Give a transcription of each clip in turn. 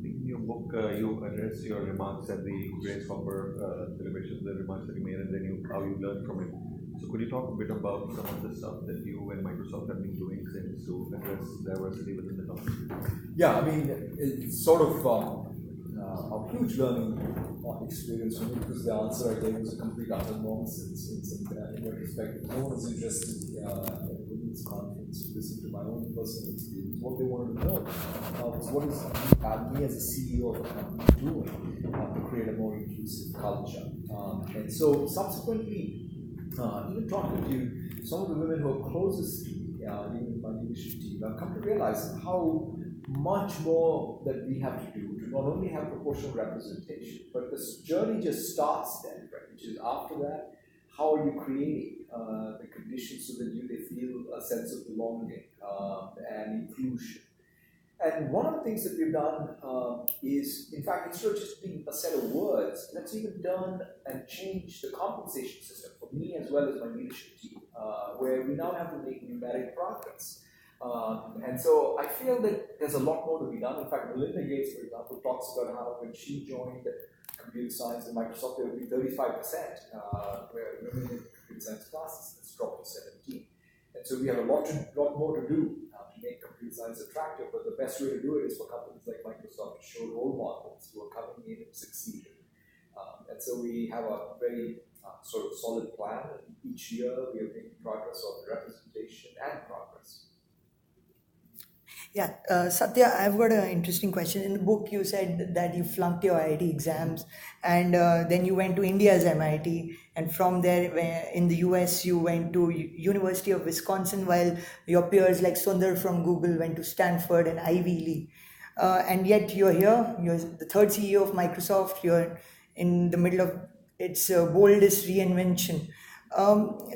In your book, you address your remarks at the Grace Hopper celebration, the remarks that you made, and then how you learned from it. So, could you talk a bit about some of the stuff that you and Microsoft have been doing since to address diversity within the company? Yeah, I mean, it's sort of a huge learning experience for me because the answer I gave was a complete utter nonsense in retrospect. No one was interested at the women's conference to listen to my own personal experience. What they wanted to know was what is me as a CEO of a company doing to create a more inclusive culture. And so subsequently, even talking to some of the women who are closest to me, even in my leadership team, I've come to realize how much more that we have to do to not only have proportional representation, but this journey just starts then, right? Which is after that, how are you creating the conditions so that they feel a sense of belonging and inclusion? And one of the things that we've done is, in fact, instead of just being a set of words, let's even done and change the compensation system for me as well as my leadership team, where we now have to make numeric progress. And so I feel that there's a lot more to be done. In fact, Melinda Gates, for example, talks about how when she joined computer science at Microsoft, there would be 35% where women in computer science classes. It's dropped to 17. And so we have a lot more to do to make computer science attractive. But the best way to do it is for companies like Microsoft to show role models who are coming in and succeeding. And so we have a very sort of solid plan. And each year we are making progress on representation and progress. Yeah, Satya, I've got an interesting question. In the book, you said that you flunked your IIT exams and then you went to India's MIT, and from there, in the US, you went to University of Wisconsin, while your peers like Sundar from Google went to Stanford and Ivy League. And yet you're here, you're the third CEO of Microsoft, you're in the middle of its boldest reinvention.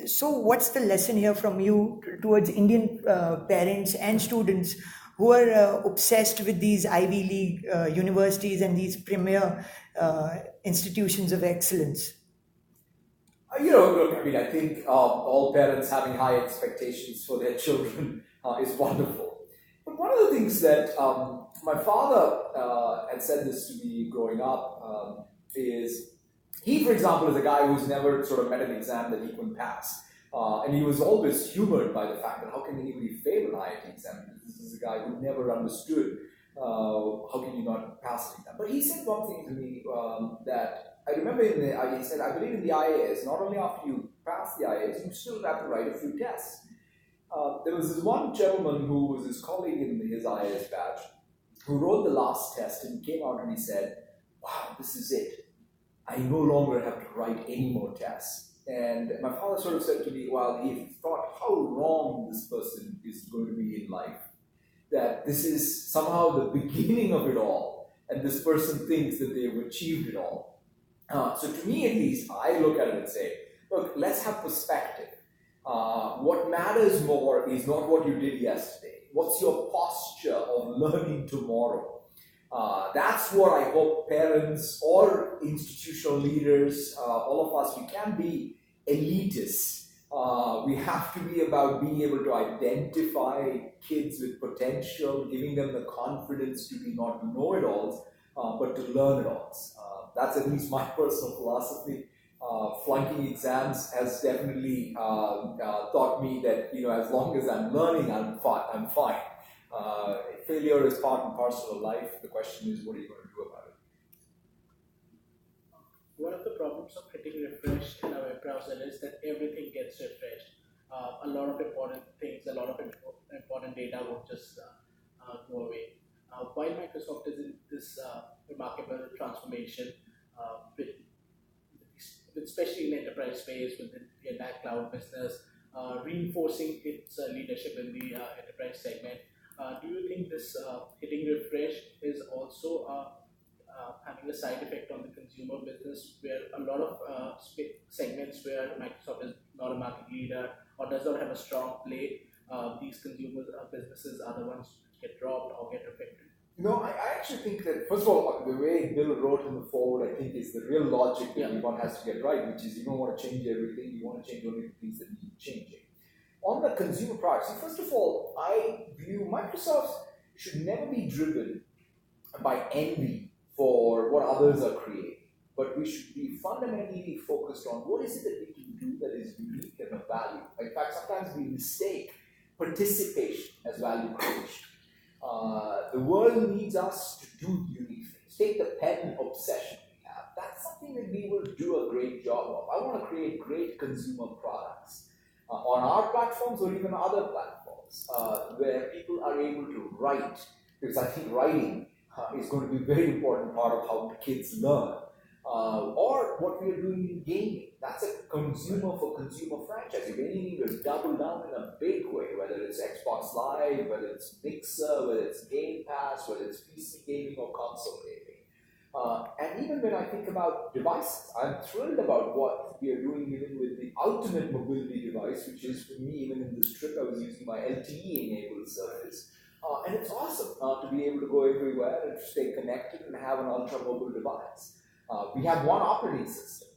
So what's the lesson here from you towards Indian parents and students who are obsessed with these Ivy League universities and these premier institutions of excellence? Look, I mean, I think all parents having high expectations for their children is wonderful. But one of the things that my father had said this to me growing up is he, for example, is a guy who's never sort of met an exam that he couldn't pass. And he was always humored by the fact that how can anybody fail an IIT exam? This is a guy who never understood how can you not pass an exam. But he said one thing to me that I remember he said, I believe in the IAS, not only after you pass the IAS, you still have to write a few tests. There was this one gentleman who was his colleague in his IAS batch who wrote the last test and he came out and he said, wow, this is it. I no longer have to write any more tests. And my father sort of said to me, well, he thought how wrong this person is going to be in life, that this is somehow the beginning of it all, and this person thinks that they've achieved it all. So to me, at least, I look at it and say, look, let's have perspective. What matters more is not what you did yesterday. What's your posture of learning tomorrow? That's what I hope parents or institutional leaders, all of us, we can't be elitists. We have to be about being able to identify kids with potential, giving them the confidence to be not know-it-alls, but to learn-it-alls. That's at least my personal philosophy. Flunking exams has definitely taught me that as long as I'm learning, I'm fine. Failure is part and parcel of life. The question is, what are you going to do about it? One of the problems of hitting refresh in a web browser is that everything gets refreshed. A lot of important things, a lot of important data will just go away. While Microsoft is in this remarkable transformation, especially in the enterprise space, with the entire cloud business, reinforcing its leadership in the enterprise segment, do you think this hitting refresh is also having a side effect on the consumer business, where a lot of segments where Microsoft is not a market leader or does not have a strong play, these consumer businesses are the ones which get dropped or get affected? I actually think that, first of all, the way Bill wrote in the forward, I think, is the real logic that one has to get right, which is you don't want to change everything, you want to change only the things that need changing. On the consumer products, first of all, I view Microsoft's should never be driven by envy for what others are creating, but we should be fundamentally focused on what is it that we can do that is unique and of value. In fact, sometimes we mistake participation as value creation. The world needs us to do unique things. Take the pen obsession we have. That's something that we will do a great job of. I want to create great consumer products on our platforms or even other platforms where people are able to write, because I think writing is going to be a very important part of how kids learn. Or what we are doing in gaming. That's a consumer for consumer franchise. If anything, we'll double down in a big way, whether it's Xbox Live, whether it's Mixer, whether it's Game Pass, whether it's PC gaming or console gaming. And even when I think about devices, I'm thrilled about what we are doing even with the ultimate mobility device, which is for me, even in this trip, I was using my LTE-enabled service. And it's awesome to be able to go everywhere and to stay connected and have an ultra-mobile device. We have one operating system.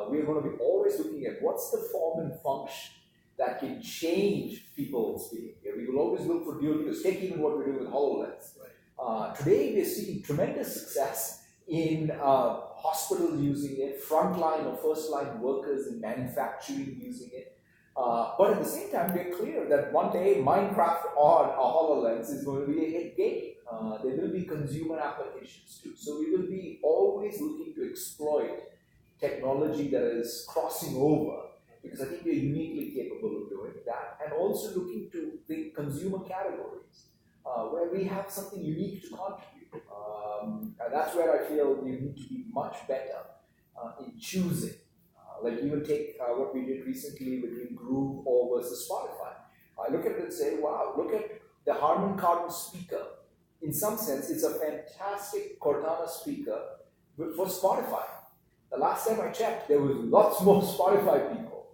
We are going to be always looking at what's the form and function that can change people's behavior. We will always look for dual use. Take even what we're doing with HoloLens. Today, we are seeing tremendous success in hospitals using it, frontline or first-line workers in manufacturing using it. But at the same time, we're clear that one day Minecraft on a HoloLens is going to be a hit game. There will be consumer applications too. So we will be always looking to exploit technology that is crossing over, because I think we're uniquely capable of doing that, and also looking to the consumer categories where we have something unique to contribute. And that's where I feel we need to be much better in choosing. Like even take what we did recently between Groove or versus Spotify. I look at it and say, wow, look at the Harman Kardon speaker. In some sense, it's a fantastic Cortana speaker for Spotify. The last time I checked, there was lots more Spotify people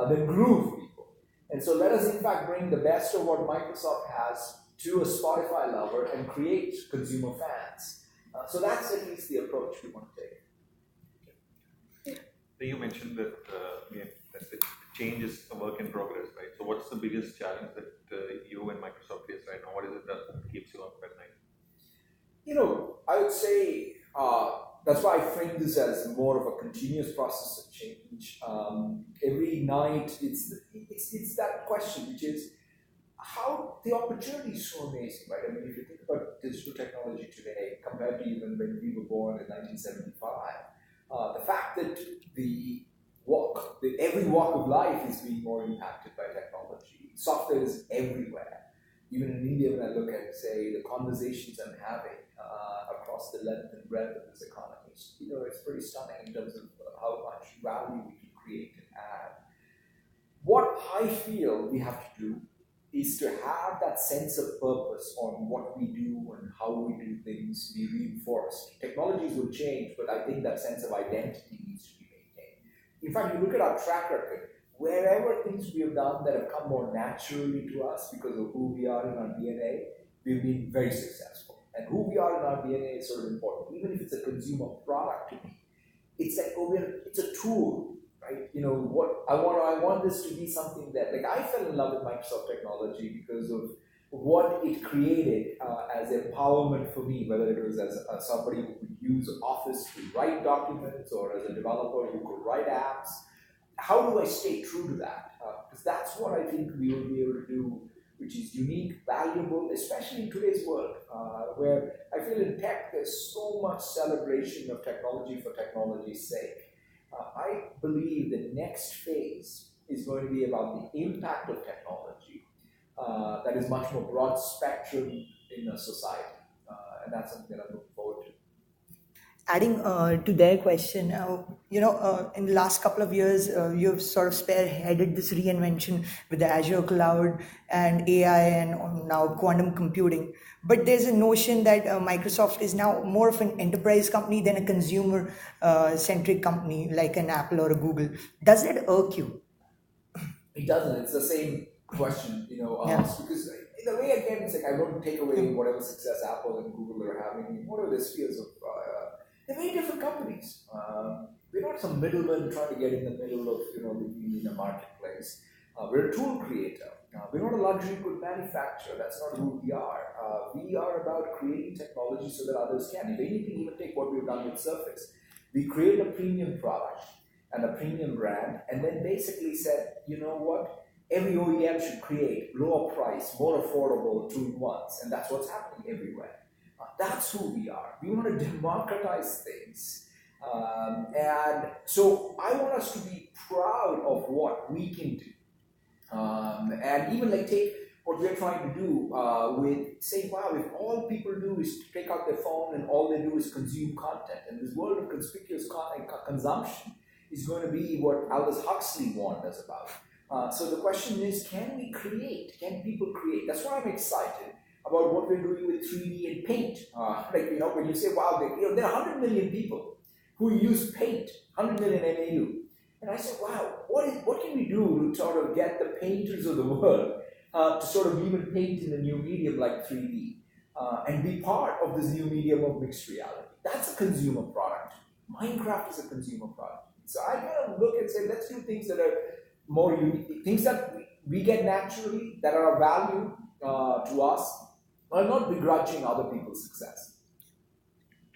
than Groove people. And so let us in fact bring the best of what Microsoft has to a Spotify lover and create consumer fans. So that's at least the approach we want to take. You mentioned that, that the change is a work in progress, right? So what's the biggest challenge that you and Microsoft face right now? What is it that keeps you up at night? I would say that's why I frame this as more of a continuous process of change. Every night, it's that question, which is how the opportunity is so amazing, right? I mean, if you think about digital technology today compared to even when we were born in 1975, the fact that every walk of life is being more impacted by technology. Software is everywhere. Even in India, when I look at, say, the conversations I'm having across the length and breadth of this economy, it's pretty stunning in terms of how much value we can create and add. What I feel we have to do is to have that sense of purpose on what we do and how we do things be reinforced. Technologies will change, but I think that sense of identity needs to be maintained. In fact, you look at our track record, wherever things we have done that have come more naturally to us because of who we are in our DNA, we've been very successful. And who we are in our DNA is sort of important. Even if it's a consumer product to me, it's like, it's a tool. Right? What I want this to be something that, like, I fell in love with Microsoft technology because of what it created as empowerment for me, whether it was as somebody who could use Office to write documents or as a developer who could write apps. How do I stay true to that? Because that's what I think we will be able to do, which is unique, valuable, especially in today's world, where I feel in tech there's so much celebration of technology for technology's sake. I believe the next phase is going to be about the impact of technology that is much more broad spectrum in a society. And that's something that I'm looking forward to. Adding to their question, in the last couple of years, you've sort of spearheaded this reinvention with the Azure cloud and AI and now quantum computing. But there's a notion that Microsoft is now more of an enterprise company than a consumer-centric company like an Apple or a Google. Does that irk you? It doesn't. It's the same question, asked, because in a way, again, it's like I don't take away whatever success Apple and Google are having, whatever the spheres of. They're very different companies. We're not some middleman trying to get in the middle of, in a marketplace. We're a tool creator. We're not a luxury good manufacturer. That's not who we are. We we are about creating technology so that others can. If anything, even take what we've done with Surface. We created a premium product and a premium brand, and then basically said, you know what? Every OEM should create lower price, more affordable two-in-ones, and that's what's happening everywhere. That's who we are. We want to democratize things. And so I want us to be proud of what we can do. And even like take what we're trying to do with saying, wow, if all people do is take out their phone and all they do is consume content, and this world of conspicuous consumption is going to be what Aldous Huxley warned us about. So the question is, can we create? Can people create? That's why I'm excited about what we're doing with 3D and Paint. When you say, wow, there are 100 million people who use Paint, 100 million MAU. And I said, wow, what can we do to sort of get the painters of the world to sort of even paint in a new medium like 3D and be part of this new medium of mixed reality? That's a consumer product. Minecraft is a consumer product. So I kind of look and say, let's do things that are more unique, things that we get naturally, that are of value to us, while not begrudging other people's success.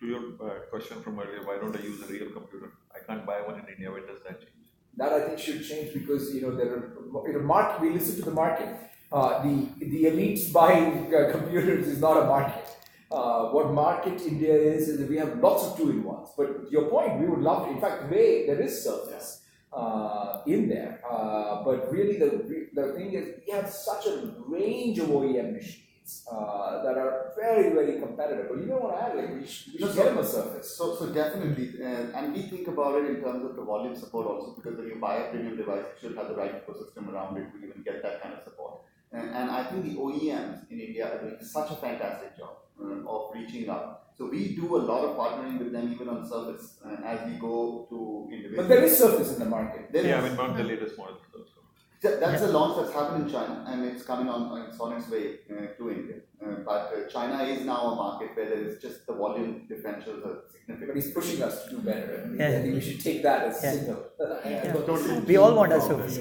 To your question from earlier, why don't I use a real computer? I can't buy one in India. When does that change? That I think should change because there are market. We listen to the market. The elites buying computers is not a market. What market India is that we have lots of two-in-ones. But your point, we would love to. In fact, today there is Surface in there. But really, the thing is, we have such a range of OEM machines that are very, very competitive. But you don't want to add, like, we should get them a Surface. So definitely, and we think about it in terms of the volume support also, because when you buy a premium device, you should have the right ecosystem around it to even get that kind of support. And I think the OEMs in India are doing such a fantastic job of reaching out. So we do a lot of partnering with them even on Surface as we go to individuals. But there is Surface in the market. Not the latest model. That's a launch that's happened in China, and it's coming it's on its way to India. But China is now a market where there is just the volume differentials are significant. But he's pushing us to do better. I think we should take that as a signal. We all want our Surface.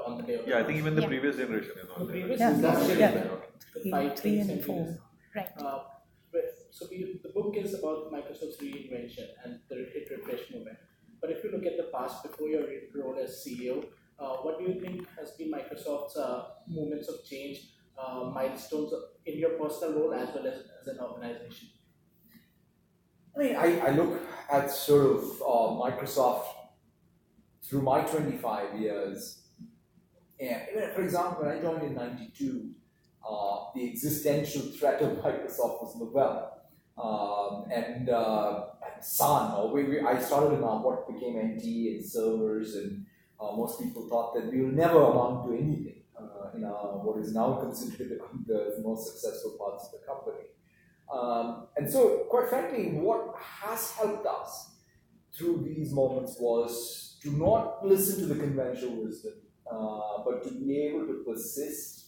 On the day. Yeah, I think even the previous generation is on there. Yeah. 3 and 4. Right. So the book is about Microsoft's reinvention and the hit refresh movement. But if you look at the past before your role as CEO, what do you think has been Microsoft's moments of change, milestones in your personal role as well as an organization? I mean, I look at sort of Microsoft through my 25 years. And for example, when I joined in '92, the existential threat of Microsoft was Novell and Sun. I started in what became NT and servers, and most people thought that we will never amount to anything in what is now considered the most successful parts of the company. And so, quite frankly, what has helped us through these moments was to not listen to the conventional wisdom, but to be able to persist.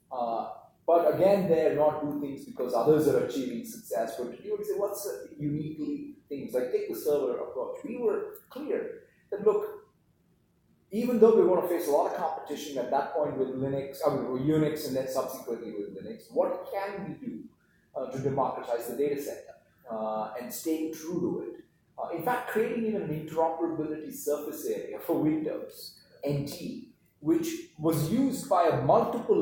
But again, not do things because others are achieving success, but to be able to say, what's uniquely things? Like take the server approach. We were clear that, look, even though we're going to face a lot of competition at that point with Unix and then subsequently with Linux, what can we do to democratize the data center and stay true to it? In fact, creating even an interoperability surface area for Windows, NT, which was used by multiple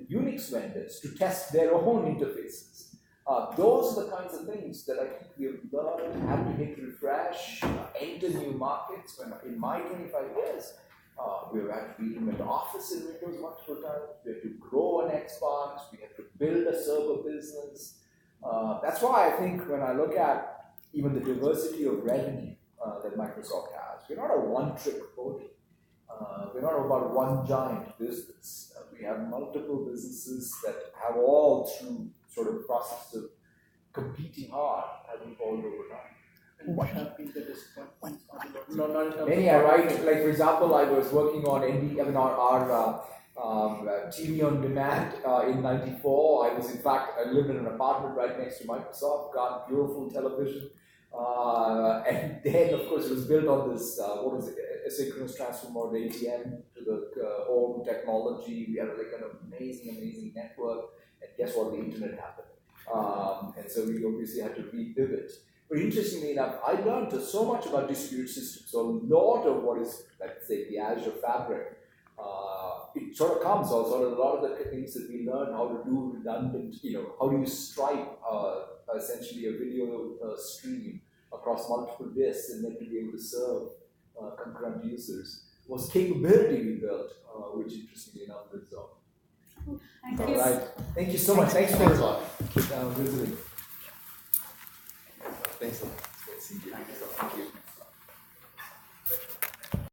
Unix vendors to test their own interfaces. Those are the kinds of things that I think we have learned, have to hit refresh, enter new markets. When in my 25 years, we've had to be in an office in Windows multiple times. We had to grow an Xbox. We had to build a server business. That's why I think when I look at even the diversity of revenue that Microsoft has, we're not a one-trick pony. We're not about one giant business. We have multiple businesses that have all through sort of process of competing hard have evolved over time. And what have been the disappointments? Many are right. Like for example, I was working on our TV on demand in '94. I lived in an apartment right next to Microsoft, got beautiful television. And then, of course, it was built on this, asynchronous transfer mode ATM to the home technology. We had like an amazing network. And guess what, the internet happened. And so we obviously had to repivot. But interestingly enough, I learned so much about distributed systems. So a lot of what is, let's say, the Azure fabric, it sort of comes also, a lot of the things that we learn how to do redundant, how do you stripe essentially a video stream across multiple disks and then to be able to serve concurrent users was capability we built, which interestingly enough is Thank all you. right. Thank you so much. Thanks for visiting. Thanks a lot. It's great seeing you.